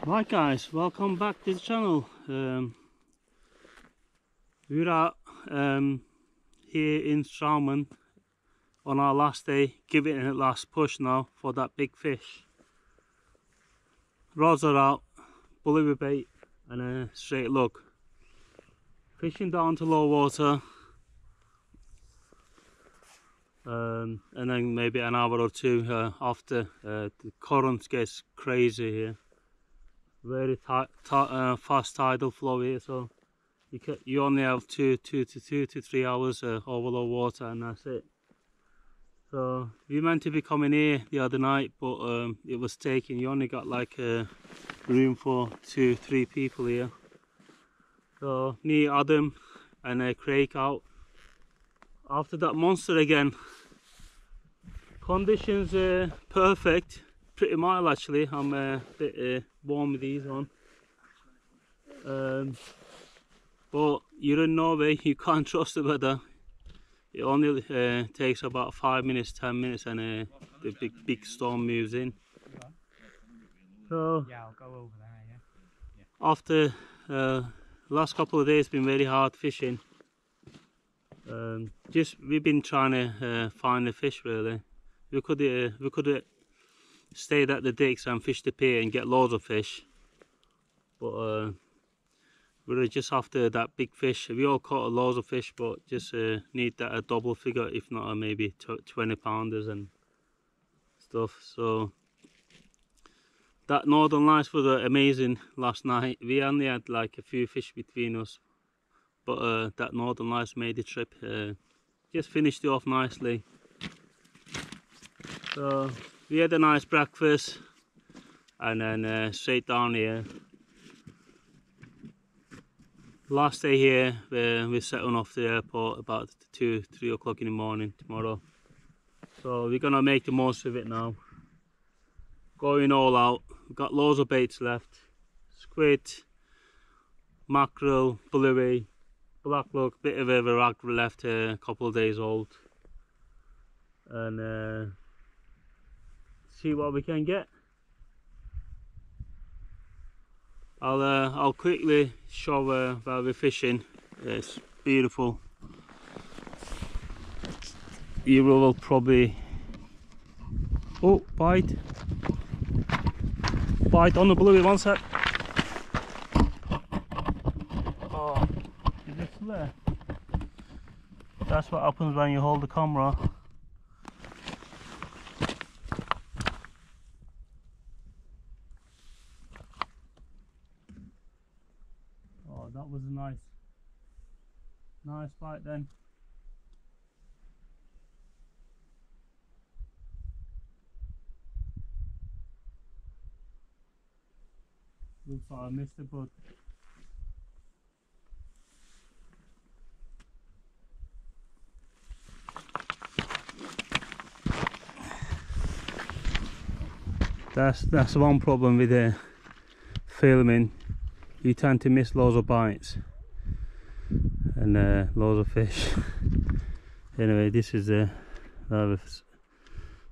Right guys, welcome back to the channel. We're out here in Straumen on our last day, giving it a last push now for that big fish. Rods are out, bully with bait and a straight lug. Fishing down to low water, and then maybe an hour or two after the current gets crazy here. Very fast tidal flow here, so you only have two to 3 hours over low water, and that's it. So we meant to be coming here the other night, but it was taken. You only got like room for 2-3 people here. So me, Adam and Craig out after that monster again. Conditions perfect, pretty mild actually. I'm a bit warm with these on, but you're in Norway, you can't trust the weather. It only takes about 5 minutes, 10 minutes, and the big storm moves in. So yeah, I'll go over there. Yeah. After last couple of days, been very hard fishing. We've been trying to find the fish really. We could stayed at the digs and fished the pier and get loads of fish, but we're just after that big fish. We all caught loads of fish, but just need that a double figure, if not maybe 20 pounders and stuff. So that Northern Lights was amazing last night. We only had like a few fish between us, but that Northern Lights made the trip. Just finished it off nicely. So we had a nice breakfast and then straight down here. Last day here, we're setting off to the airport about 2-3 o'clock in the morning tomorrow. So we're gonna make the most of it now. Going all out. We've got loads of baits left. Squid, mackerel, bluey, black lug, bit of a rag left, a couple of days old. And see what we can get. I'll quickly show where we're fishing. It's beautiful. You will probably... Oh, bite on the bluey, one sec. Oh, is it there? That's what happens when you hold the camera. That was a nice bite then. Looks like I missed it, but that's one problem with filming. You tend to miss loads of bites and loads of fish. Anyway, this is where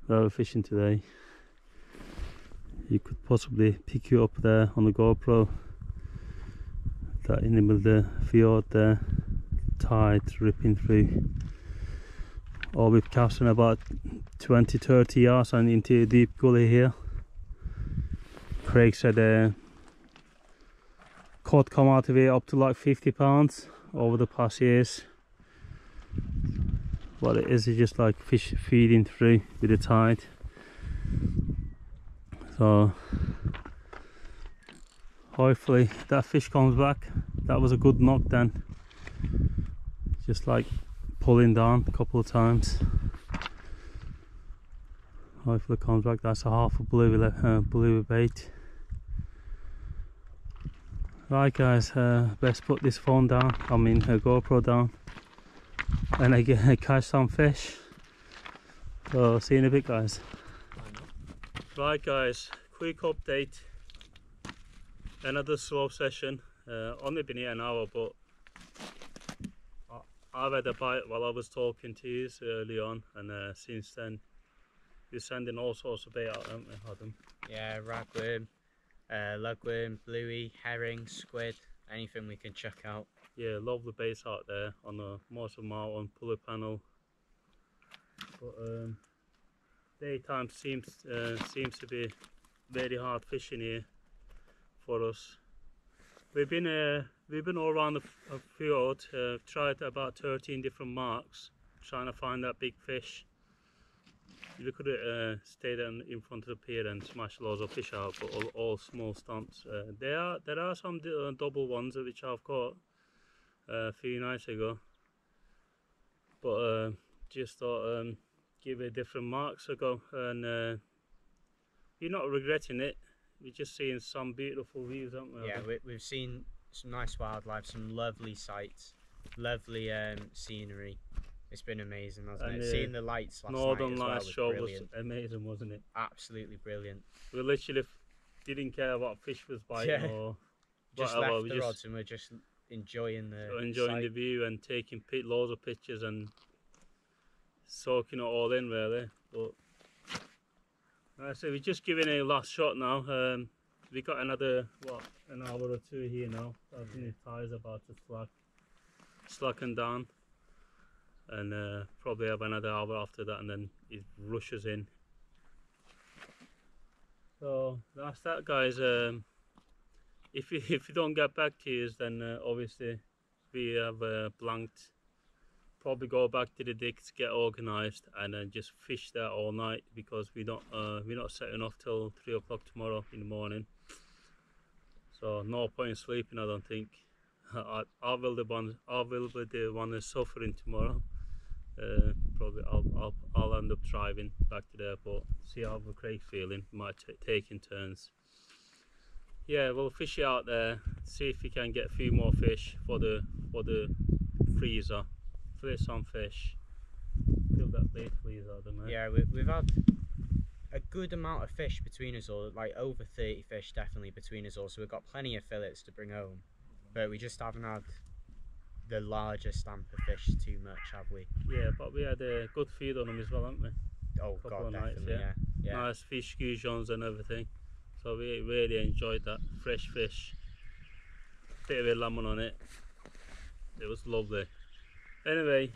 we're fishing today. You could possibly pick you up there on the GoPro. That in the middle of the fjord there, tide ripping through. Or we're casting about 20-30 yards and into a deep gully here. Craig said cod come out of here up to like 50 pounds over the past years. What it is just like fish feeding through with the tide. So hopefully that fish comes back. That was a good knock then. Just like pulling down a couple of times. Hopefully it comes back. That's a half a bluey bait. Right guys, best put this phone down, I mean GoPro down, and I catch some fish. So see you in a bit guys. Right guys, quick update. Another slow session. Only been here an hour, but I've had a bite while I was talking to you early on, and since then you're sending all sorts of bait out, haven't you, Adam? Yeah, ragworm, Lugworm, bluey, herring, squid, anything we can chuck out. Yeah, lovely baits out there on the Mossel Mountain pulley panel. But daytime seems to be very hard fishing here for us. We've been all around the fjord, tried about 13 different marks, trying to find that big fish. We could have stayed in front of the pier and smashed loads of fish out, but all small stumps. There are some double ones which I've caught a few nights ago, but just thought give it different marks a go, and you're not regretting it. We're just seeing some beautiful views, aren't we? Yeah, we've seen some nice wildlife, some lovely sights, lovely scenery. It's been amazing, hasn't it? Seeing the lights last Northern night as Lights well show was brilliant. was amazing, wasn't it? Absolutely brilliant. We literally didn't care what fish was biting or just whatever. left the rods and we're just enjoying the the view and taking loads of pictures and soaking it all in, really. But like I say, we're just giving it a last shot now. We got another an hour or two here now. I think his tires about to slacken down, and probably have another hour after that, and then it rushes in. So that's that, guys. If you don't get back to us, then obviously we have blanked. Probably go back to the digs, get organised, and then just fish there all night, because we're not setting off till 3 o'clock tomorrow in the morning. So no point in sleeping, I don't think. I will be the one that's suffering tomorrow. Probably I'll end up driving back to the airport, see how Craig's feeling. Might take in turns. Yeah, we'll fish it out there, see if we can get a few more fish for the freezer. Fill some fish. Fill that bait freezer, I don't know. Yeah, we've had a good amount of fish between us all, like over 30 fish definitely between us all, so we've got plenty of fillets to bring home, but we just haven't had the larger stamp of fish too much, have we? Yeah, but we had a good feed on them as well, haven't we? Oh god, definitely, nights, yeah. Nice fish goujons and everything, so we really enjoyed that. Fresh fish, bit of a lemon on it, it was lovely. Anyway,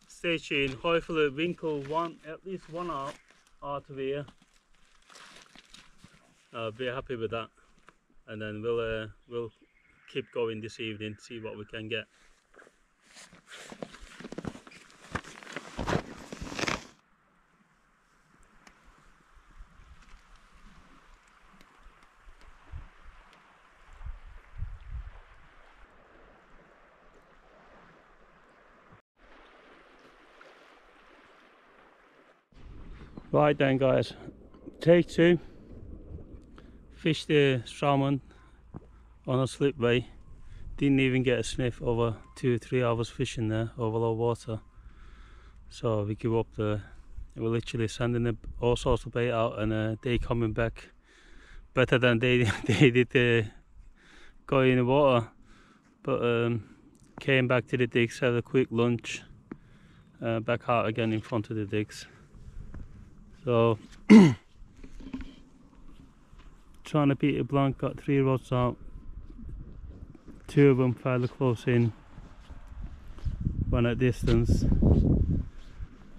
stay tuned. Hopefully winkle at least one out of here. I'll be happy with that, and then we'll keep going this evening, see what we can get. Right then, guys, take two. Fished the salmon on a slipway. Didn't even get a sniff over 2 or 3 hours fishing there over low water. So we give up we're literally sending all sorts of bait out, and they coming back better than they did going in the water. But came back to the digs, had a quick lunch, back out again in front of the digs. So trying to beat a blank, got 3 rods out, 2 of them fairly close in, 1 at distance.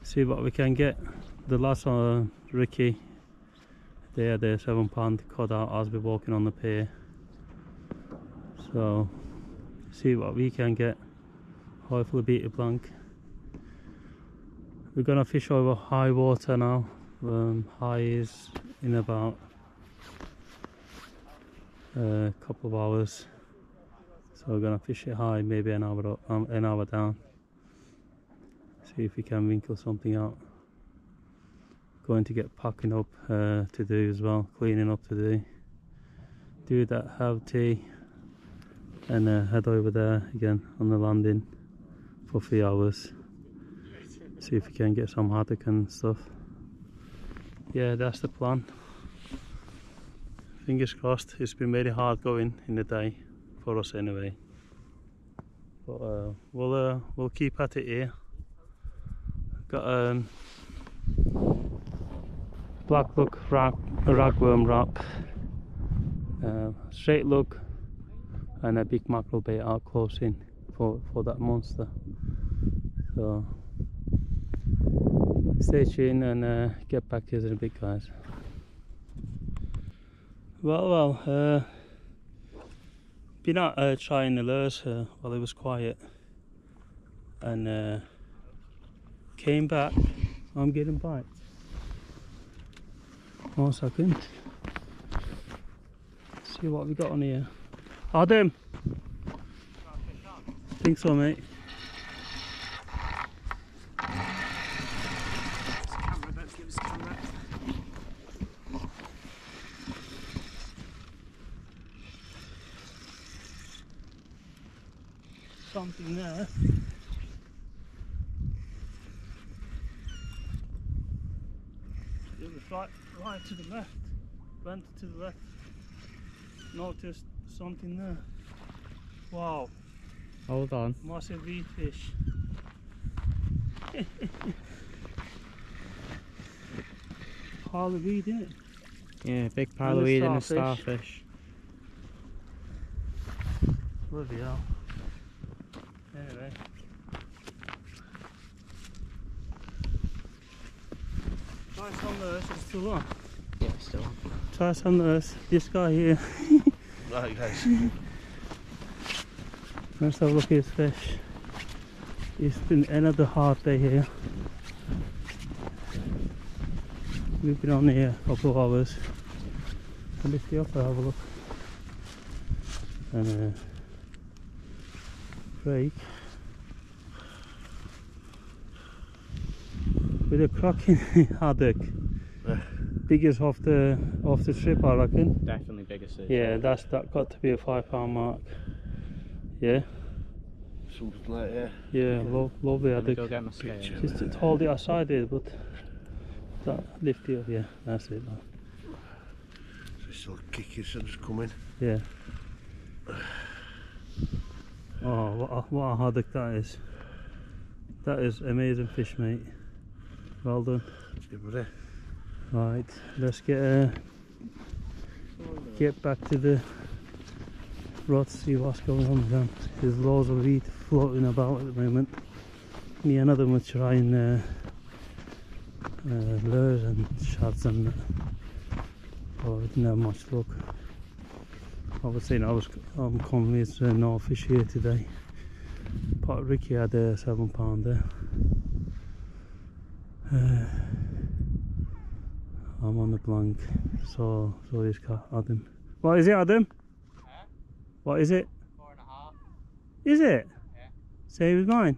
See what we can get. The last one, Ricky, they had a 7-pound cod out as we're walking on the pier. So see what we can get, hopefully beat a blank. We're gonna fish over high water now. High is in about a couple of hours, so we're gonna fish it high, maybe an hour down. See if we can winkle something out. Going to get packing up to do as well, cleaning up to do that, have tea, and head over there again on the landing for 3 hours. See if we can get some haddock and stuff. Yeah, that's the plan. Fingers crossed. It's been very hard going in the day for us anyway. But we'll keep at it here. Got black buck ragworm wrap. straight look and a big mackerel bait out close in for that monster. So stay tuned and get back to you in a bit, guys. Well, been out trying the lures while it was quiet, and came back. I'm getting bites. 1 second. See what we got on here. Adam! Think so, mate. Something there. It was right to the left. Went to the left. Noticed something there. Wow. Hold on. Massive wheat fish. Pile of weed, innit? Yeah, big pile of weed and a starfish. Bloody hell. Anyway. Try some lures, it's still on. Yeah, still on. Try some lures. This guy here. Right, guys. Let's have a look at his fish. It's been another hard day here. We've been on here a couple of hours. I'll lift you up and have a look. And Craig with a cracking haddock. Biggest off the trip, I reckon. Definitely biggest. Yeah, that got to be a £5 mark. Yeah. Something like that. Yeah, lovely haddock. Go get my scale. Just to hold it outside here, but that lift it up. Yeah, that's it. Man. So still kicking, so just coming. Yeah. Oh, what a haddock that is. That is amazing fish, mate. Well done. Everybody. Right, let's get back to the rod, see what's going on with them. There's loads of weed floating about at the moment. Me and Adam were trying lures and shads and that. Oh, we didn't have much luck. I was saying I'm convinced no fish here today. But Ricky had a £7 I'm on the blank, so he's got Adam. What is it, Adam? Huh? What is it? 4.5. Is it? Yeah. Same as mine.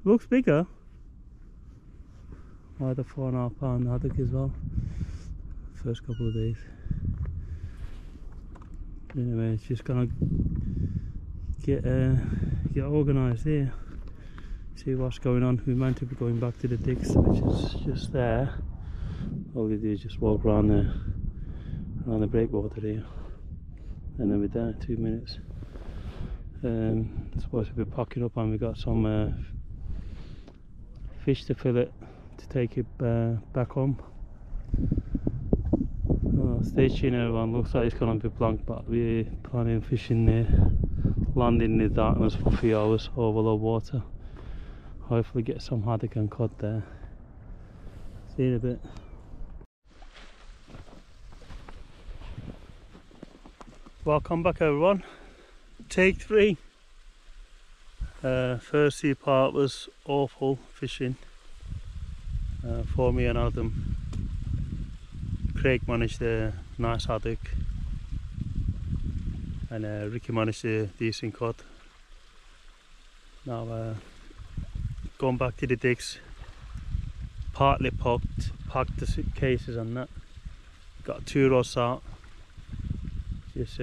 Looks bigger. I had a £4.5 haddock as well. First couple of days. Anyway, it's just gonna get organised here. See what's going on. We meant to be going back to the digs, which is just there. All we do is just walk around the breakwater here, and then we're there in 2 minutes. Supposed to be packing up, and we got some fish to fillet to take it back home. Stay tuned, everyone. Looks like it's gonna be blank, but we're planning fishing there, landing in the darkness for 3 hours over low water. Hopefully get some haddock and cod there. See you in a bit. Welcome back, everyone. Take 3. First 2 part was awful fishing for me and Adam. Craig managed a nice haddock and Ricky managed a decent cod. Now going back to the digs, partly packed the cases and that. Got 2 rods out, just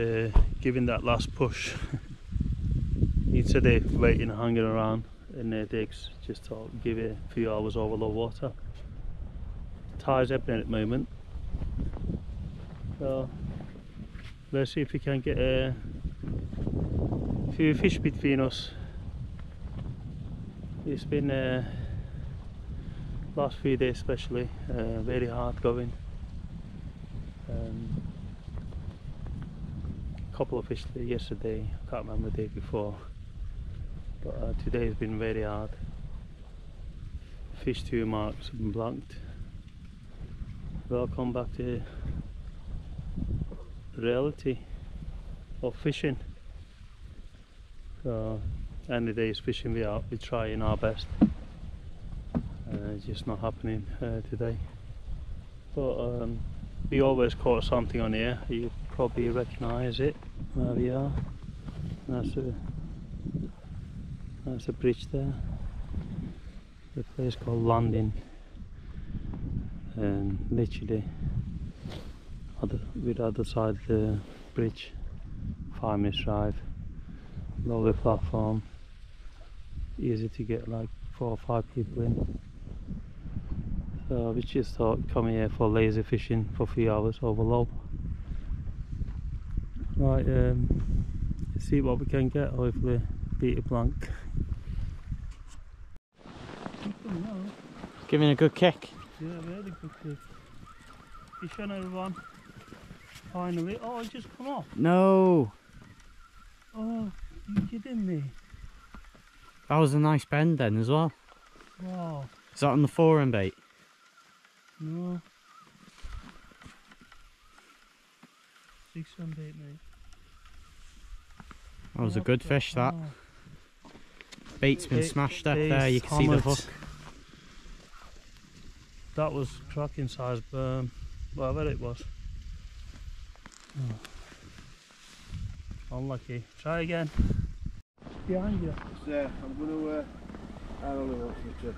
giving that last push instead of waiting and hanging around in the digs. Just to give it a few hours over low water. Tide's happening at the moment, so let's see if we can get a few fish between us. It's been last few days especially very hard going. couple of fish yesterday, I can't remember the day before, but today has been very hard. Fish 2 marks have been blanked. Welcome back to reality of fishing. So any days fishing we're trying our best. It's just not happening today. But we always caught something on here. You probably recognise it where we are. That's a bridge there. The place called Landing, and literally with the other side of the bridge, 5 minutes drive, lovely platform, easy to get like 4 or 5 people in. So we just thought come here for lazy fishing for 3 hours over low. Right, see what we can get, hopefully beat a blank. Giving a good kick. Yeah, really good kick. Fish on everyone. Finally. Oh, it just come off. No! Oh, you kidding me? That was a nice bend then as well. Wow. Is that on the forehand bait? No. 600 bait, mate. That was a good fish, that. Bait's been smashed up there, you can see the hook. That was cracking size berm, whatever it was. Oh. Unlucky. Try again. Behind you. It's there. I'm going to, I don't know what to do.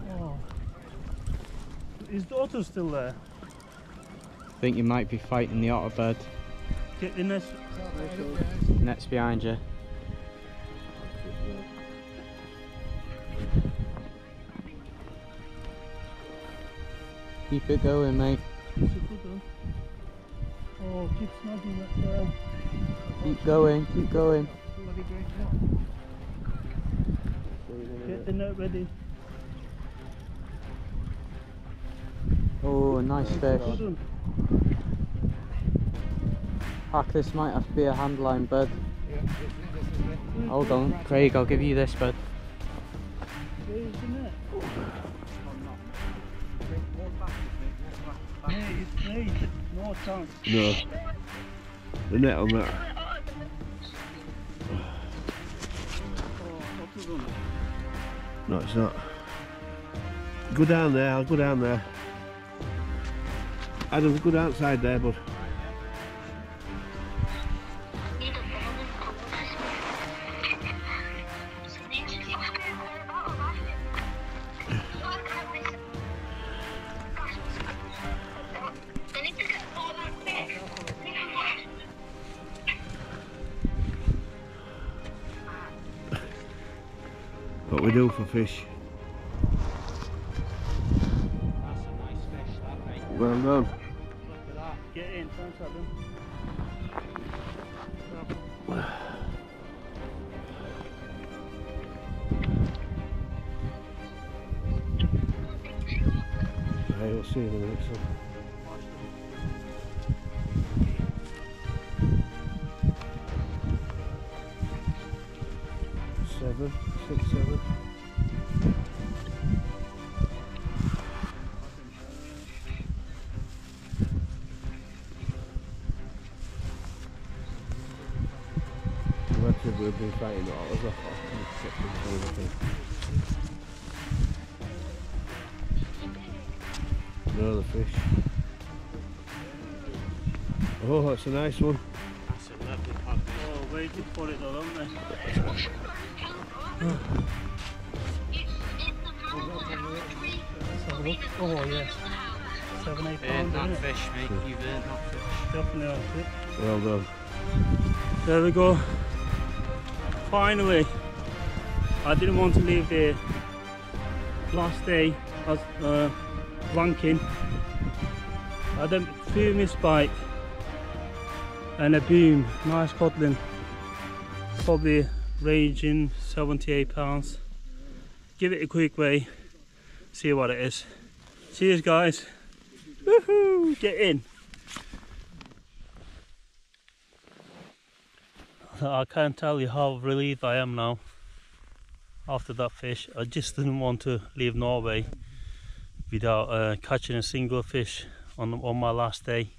Oh. Is the otter still there? I think you might be fighting the otter bird. Get in this. Net's behind you. Keep it going, mate. It's a good one. Oh, keep snagging up there. Keep going, keep going. Get the net ready. Oh, nice fish. Good one. Hak, this might have to be a handline, bud. Hold on, Craig, I'll give you this, bud. Where's the net? Mate, it's made. No chance. No. The net on that. No, it's not. Go down there, I'll go down there. Adam, go outside there, bud. What we do for fish. That's a nice fish, that, mate. Well done. Look at that. Get in, thanks Adam. Right, we'll see you in a minute, son. Seven, 6, 7. Imagine we've been fighting all of us. Another fish. Oh, that's a nice one. That's a lovely pug. Oh, waiting for it though, haven't they? Let's have a look. Oh yes. 7, 8 pounds. Earned that fish, mate. You've earned that fish. Definitely that's it. Well done. There we go. Finally. I didn't want to leave here. Last day I was blanking. I had a few missed bite and a boom. Nice codling. Probably ranging 7 to 8 pounds. Give it a quick weigh, see what it is. Cheers, guys. Woohoo! Get in. I can't tell you how relieved I am now after that fish. I just didn't want to leave Norway without catching a single fish on my last day.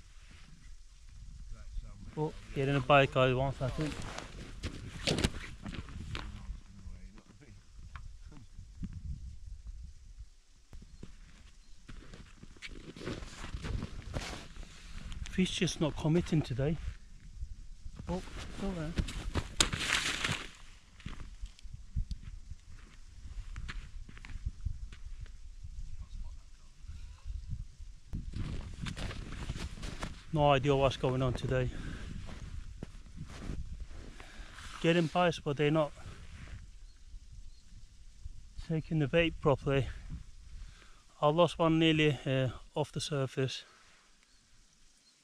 Oh, get in a bite, guys, 1 second. Fish just not committing today. Oh, still there. No idea what's going on today. Getting bites, but they're not taking the bait properly. I lost one nearly off the surface,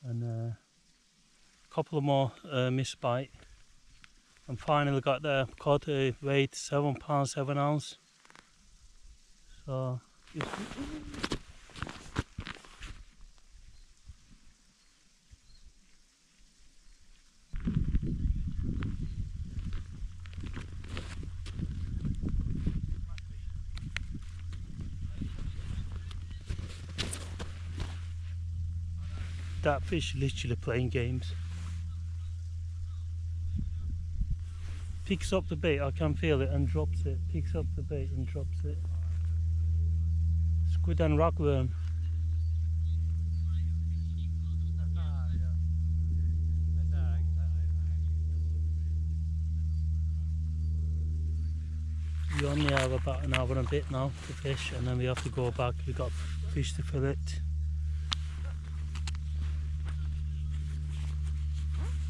and a couple of more missed bite, and finally got there. Caught a weight 7 pounds 7 ounce. So that fish literally playing games. Picks up the bait, I can feel it, and drops it. Picks up the bait and drops it. Squid and rockworm. We only have about an hour and a bit now to fish, and then we have to go back. We've got fish to fillet.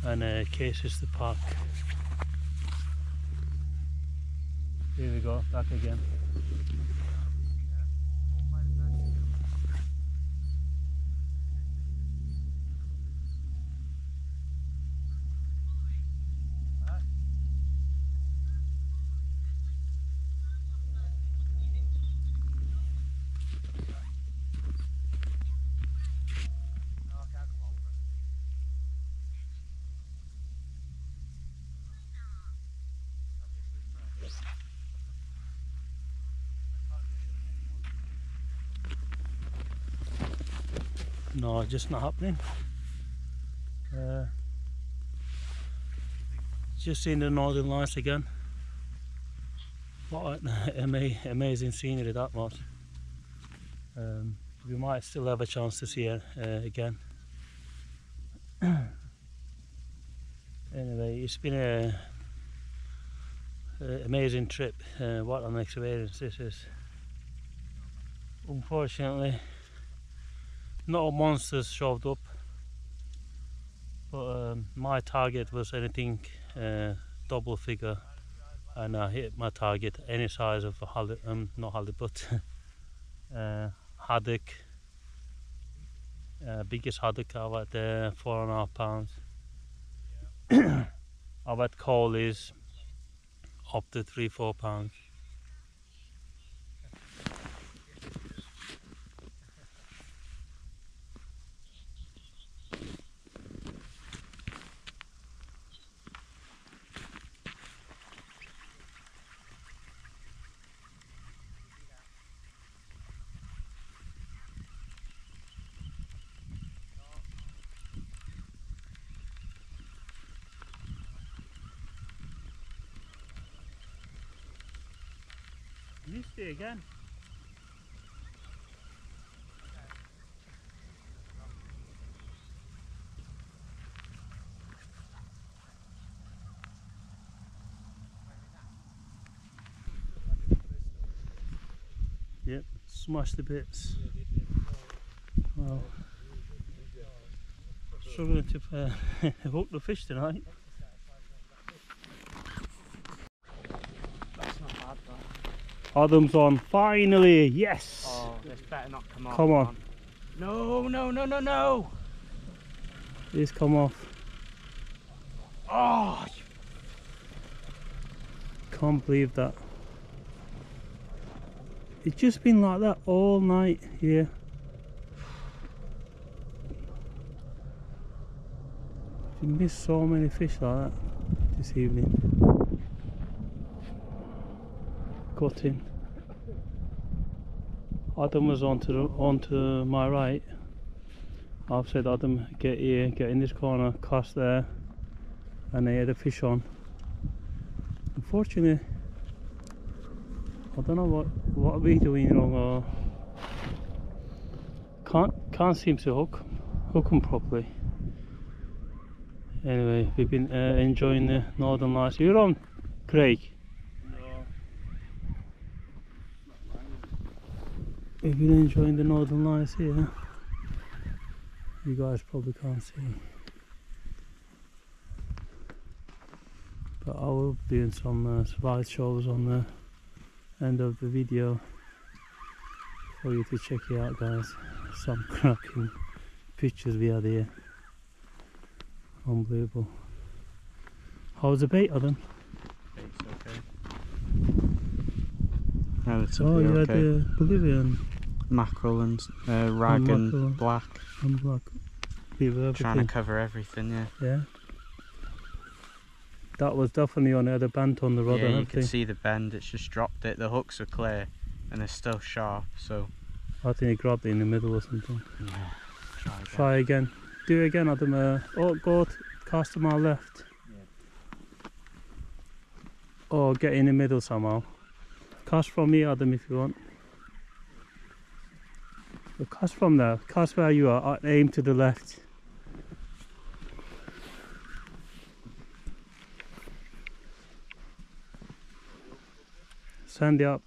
And cases to pack. Here we go, back again. No, just not happening. Just seen the northern lights again. What an amazing scenery that was. We might still have a chance to see it again. Anyway, it's been a amazing trip. What an experience this is. Unfortunately, not all monsters showed up, but my target was anything double figure, and I hit my target any size of a not halibut, haddock. Biggest haddock I've had 4.5 pounds. I've had coalies up to 3-4 pounds. Missed it again. Yep, smashed the bits. Well, struggling to hook the fish tonight. Adam's on, finally, yes! Oh, this better not come off. Come on. No, no, no, no, no! It's come off. Oh! Can't believe that. It's just been like that all night here. missed so many fish like that this evening. Got in. Adam was onto my right. I've said, Adam, get here, get in this corner, cast there, and he had a fish on. Unfortunately, I don't know what are we doing wrong, or can't seem to hook them properly. Anyway, we've been enjoying the Northern Lights. You're on, Craig? No. We've been enjoying the Northern Lights here. You guys probably can't see, but I will be doing some slide shows on the end of the video for you to check it out, guys. Some cracking pictures we had here. Unbelievable. How's the bait, Adam? Bait's okay. Relatively Oh, you okay. had the Bolivian Mackerel and rag and mackerel. black. and black. Trying to cover everything, yeah. Yeah. That was definitely on. It had a bent on the rod. Yeah, you can see the bend. It's just dropped it. The hooks are clear and they're still sharp. So I think he grabbed it in the middle or something. yeah. Try again. Do it again, Adam. Oh, go cast to my left. Yeah. Or get in the middle somehow. Cast from me, Adam, if you want. But cast from there. Cast where you are. Aim to the left. Send it up.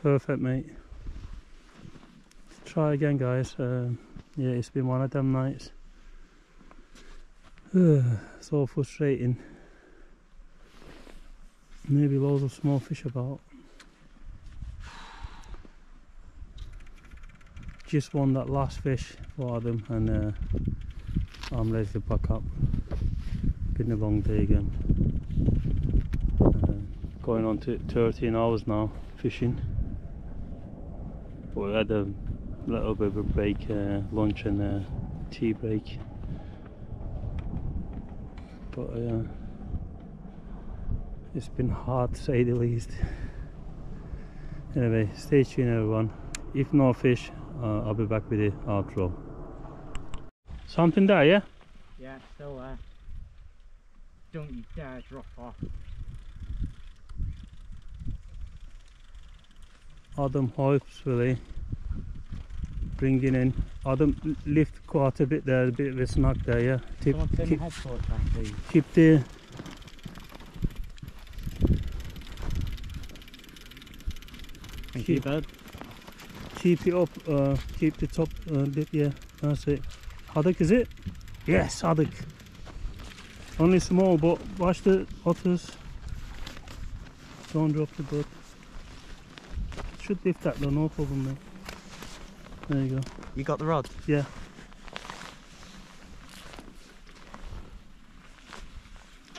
Perfect, mate. Try again, guys. Yeah, it's been one of them nights. So frustrating. Maybe loads of small fish about. Just won that last fish for them, and I'm ready to pack up. Been a long day again. Going on to 13 hours now fishing. But we had a little bit of a break, lunch and tea break. But it's been hard to say the least. Anyway, stay tuned everyone. If no fish, I'll be back with the outro. Something there, yeah? Yeah, still there. Don't you dare drop off. Adam hopes really bringing in. Adam lift quite a bit there, a bit of a snag there, yeah. Someone turn the head torch back, please. Keep the Thank you, bud. keep it up, keep the top lip, yeah, that's it. Haddock, is it? Yes, haddock. Only small, but watch the otters. Don't drop the boat. Should lift that though, no problem, mate. There you go. You got the rod? Yeah.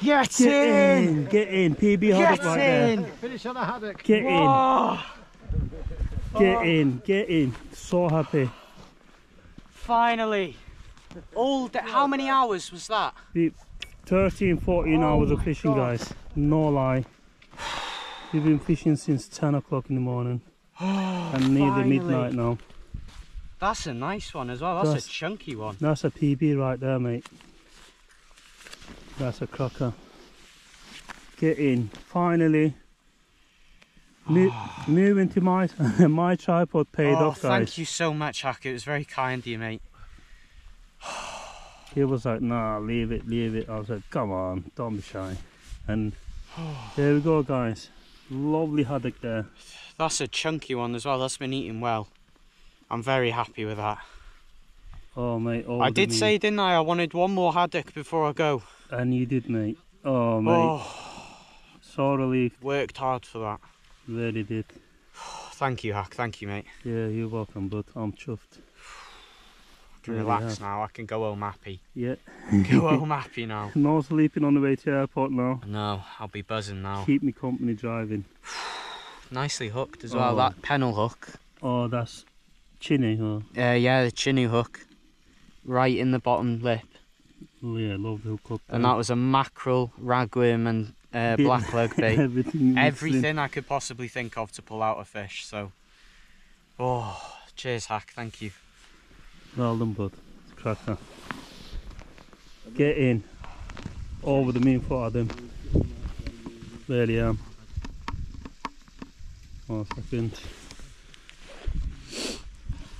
Get in! Get in! PB haddock right there. Finish on a haddock. Get Whoa. in! Get in! Get in! So happy. Finally! All day. How many hours was that? 13, 14 hours of fishing, God. guys. No lie. We've been fishing since 10 o'clock in the morning. And nearly Finally. midnight now. That's a nice one as well. That's a chunky one. That's a PB right there, mate. That's a cracker. Get in. Finally. Moving to my my tripod paid off, guys. Thank you so much, Hak. It was very kind of you, mate. He was like, nah, leave it, leave it. I was like, come on, don't be shy. And there we go, guys. Lovely haddock there. That's a chunky one as well. That's been eating well. I'm very happy with that. Oh, mate. I did say, didn't I wanted one more haddock before I go. And you did, mate. Oh, mate. So relieved. Worked hard for that. Really did. Thank you, Hak. Thank you, mate. Yeah, you're welcome, bud. I'm chuffed. I can relax now. I can go home happy. Yeah. Go home happy now. No sleeping on the way to the airport now. No, I'll be buzzing now. Keep me company driving. Nicely hooked as well. That pennel hook. Oh, that's chinny, huh? Yeah, the chinny hook, right in the bottom lip. Oh yeah, love the hook up. And that was a mackerel, ragworm and blackleg bait. Everything I could possibly think of to pull out a fish, so... Oh, cheers Hak, thank you. Well done, bud. Cracker. Get in. Over the mean foot of them. Really am. 1 second.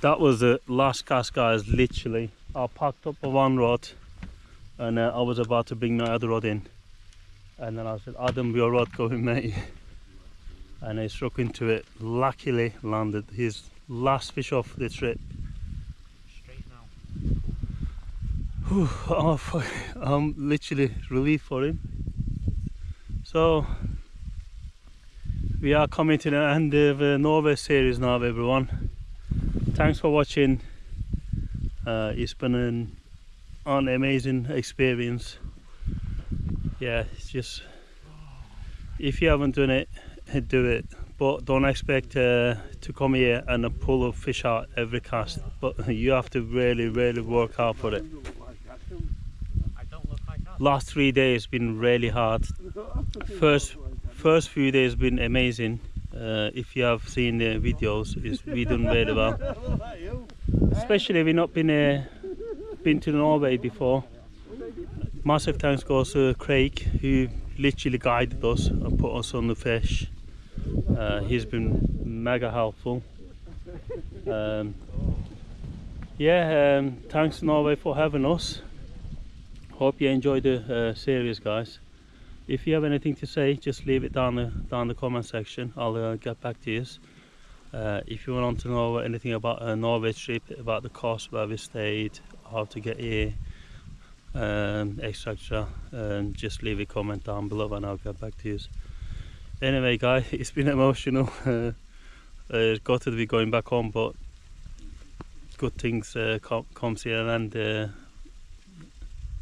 That was the last cast, guys, literally. I packed up a one rod and I was about to bring my other rod in. And then I said, Adam, your rod going, mate. And I struck into it. Luckily landed his last fish off the trip. Straight now. Whew, I'm literally relieved for him. So we are coming to the end of the Norway series now, everyone. Thanks for watching. It's been an amazing experience. Yeah, it's just, if you haven't done it, do it, but don't expect to come here and pull a fish out every cast, but you have to really work hard for it. I don't look like that. Last 3 days been really hard. First few days been amazing. If you have seen the videos, we done really well, especially we've not been to Norway before. Massive thanks goes to Craig, who literally guided us and put us on the fish. He's been mega helpful. Thanks to Norway for having us. Hope you enjoyed the series, guys. If you have anything to say, just leave it down the comment section. I'll get back to you. If you want to know anything about a Norway trip, about the cost, where we stayed, how to get here, etc., just leave a comment down below and I'll get back to you. Anyway, guys, it's been emotional. It's got to be going back home, but good things comes here and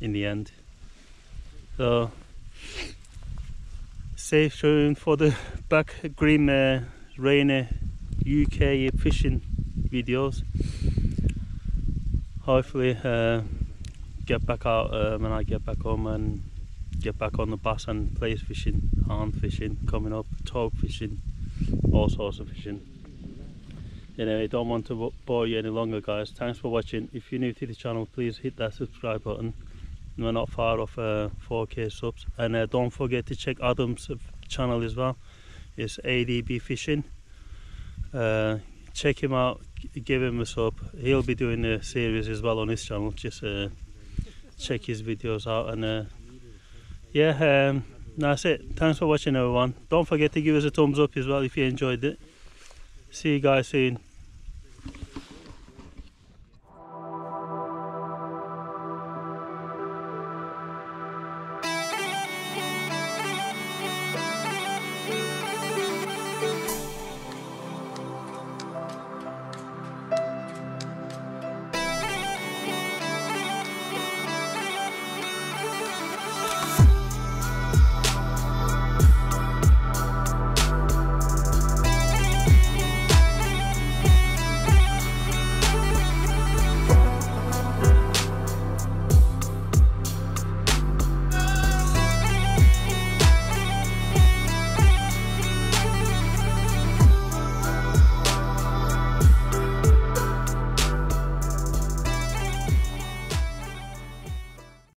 in the end. So stay tuned for the back grim rainy UK fishing videos. Hopefully get back out when I get back home and get back on the bass and place fishing, hand fishing coming up, togue fishing, all sorts of fishing. Anyway, don't want to bore you any longer, guys. Thanks for watching. If you're new to the channel, please hit that subscribe button. We're not far off 4K subs, and don't forget to check Adam's channel as well. It's ADB Fishing. Check him out, give him a sub. He'll be doing a series as well on his channel. Just check his videos out, and that's it. Thanks for watching, everyone. Don't forget to give us a thumbs up as well if you enjoyed it. See you guys soon.